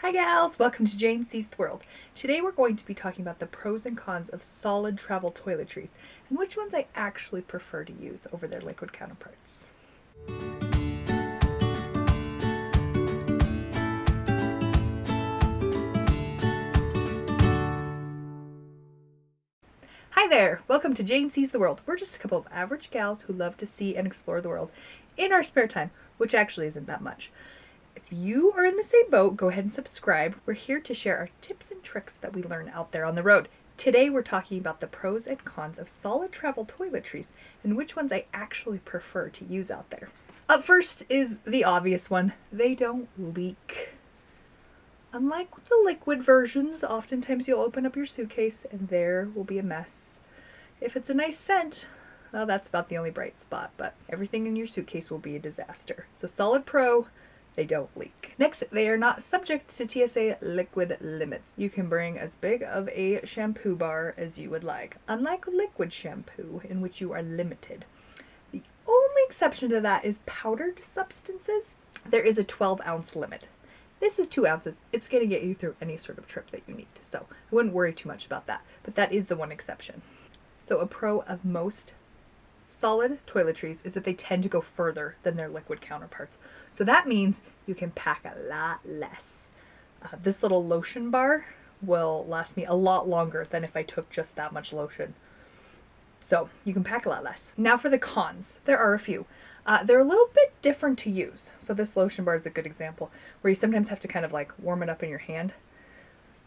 Hi gals, welcome to Jane Sees the World. Today we're going to be talking about the pros and cons of solid travel toiletries and which ones I actually prefer to use over their liquid counterparts. Hi there, welcome to Jane Sees the World. We're just a couple of average gals who love to see and explore the world in our spare time, which actually isn't that much. If you are in the same boat, go ahead and subscribe. We're here to share our tips and tricks that we learn out there on the road. Today we're talking about the pros and cons of solid travel toiletries and which ones I actually prefer to use out there. Up first is the obvious one. They don't leak. Unlike the liquid versions, oftentimes you'll open up your suitcase and there will be a mess. If it's a nice scent, well, that's about the only bright spot, but everything in your suitcase will be a disaster. So solid pro, they don't leak. Next, they are not subject to TSA liquid limits. You can bring as big of a shampoo bar as you would like, unlike liquid shampoo in which you are limited. The only exception to that is powdered substances. There is a 12-ounce limit. This is 2 ounces. It's going to get you through any sort of trip that you need, so I wouldn't worry too much about that, but that is the one exception. So a pro of most solid toiletries is that they tend to go further than their liquid counterparts. So that means you can pack a lot less. This little lotion bar will last me a lot longer than if I took just that much lotion. So you can pack a lot less. Now for the cons. There are a few. They're a little bit different to use. So this lotion bar is a good example where you sometimes have to kind of like warm it up in your hand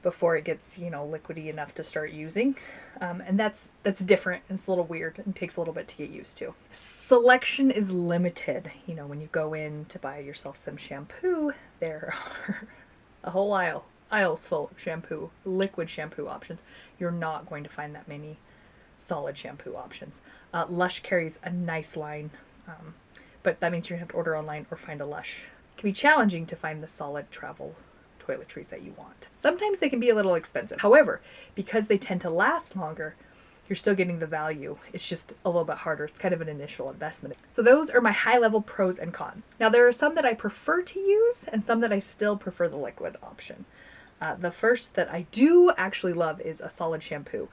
before it gets, liquidy enough to start using. And that's different. It's a little weird and takes a little bit to get used to. Selection is limited. When you go in to buy yourself some shampoo, there are a whole aisles full of shampoo, liquid shampoo options. You're not going to find that many solid shampoo options. Lush carries a nice line, but that means you're going to have to order online or find a Lush. It can be challenging to find the solid travel toiletries that you want. Sometimes they can be a little expensive. However, because they tend to last longer, you're still getting the value. It's just a little bit harder. It's kind of an initial investment. So those are my high-level pros and cons. Now there are some that I prefer to use and some that I still prefer the liquid option. The first that I do actually love is a solid shampoo.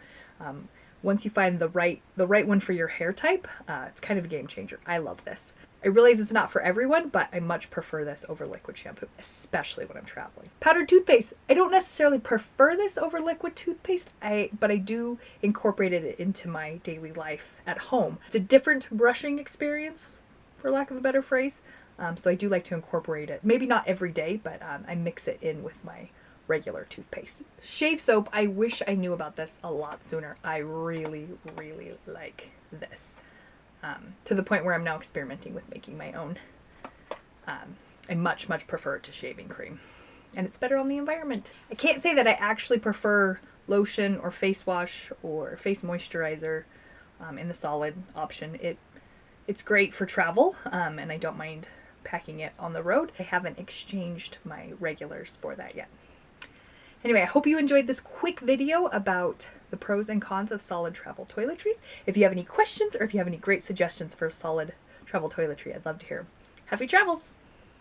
Once you find the right one for your hair type, it's kind of a game changer. I love this. I realize it's not for everyone, but I much prefer this over liquid shampoo, especially when I'm traveling. Powdered toothpaste. I don't necessarily prefer this over liquid toothpaste, but I do incorporate it into my daily life at home. It's a different brushing experience, for lack of a better phrase, so I do like to incorporate it. Maybe not every day, but I mix it in with my regular toothpaste. Shave soap, I wish I knew about this a lot sooner. I really, really like this. To the point where I'm now experimenting with making my own. I much prefer it to shaving cream. And it's better on the environment. I can't say that I actually prefer lotion or face wash or face moisturizer in the solid option. It's great for travel, and I don't mind packing it on the road. I haven't exchanged my regulars for that yet. Anyway, I hope you enjoyed this quick video about the pros and cons of solid travel toiletries. If you have any questions or if you have any great suggestions for a solid travel toiletry, I'd love to hear them. Happy travels!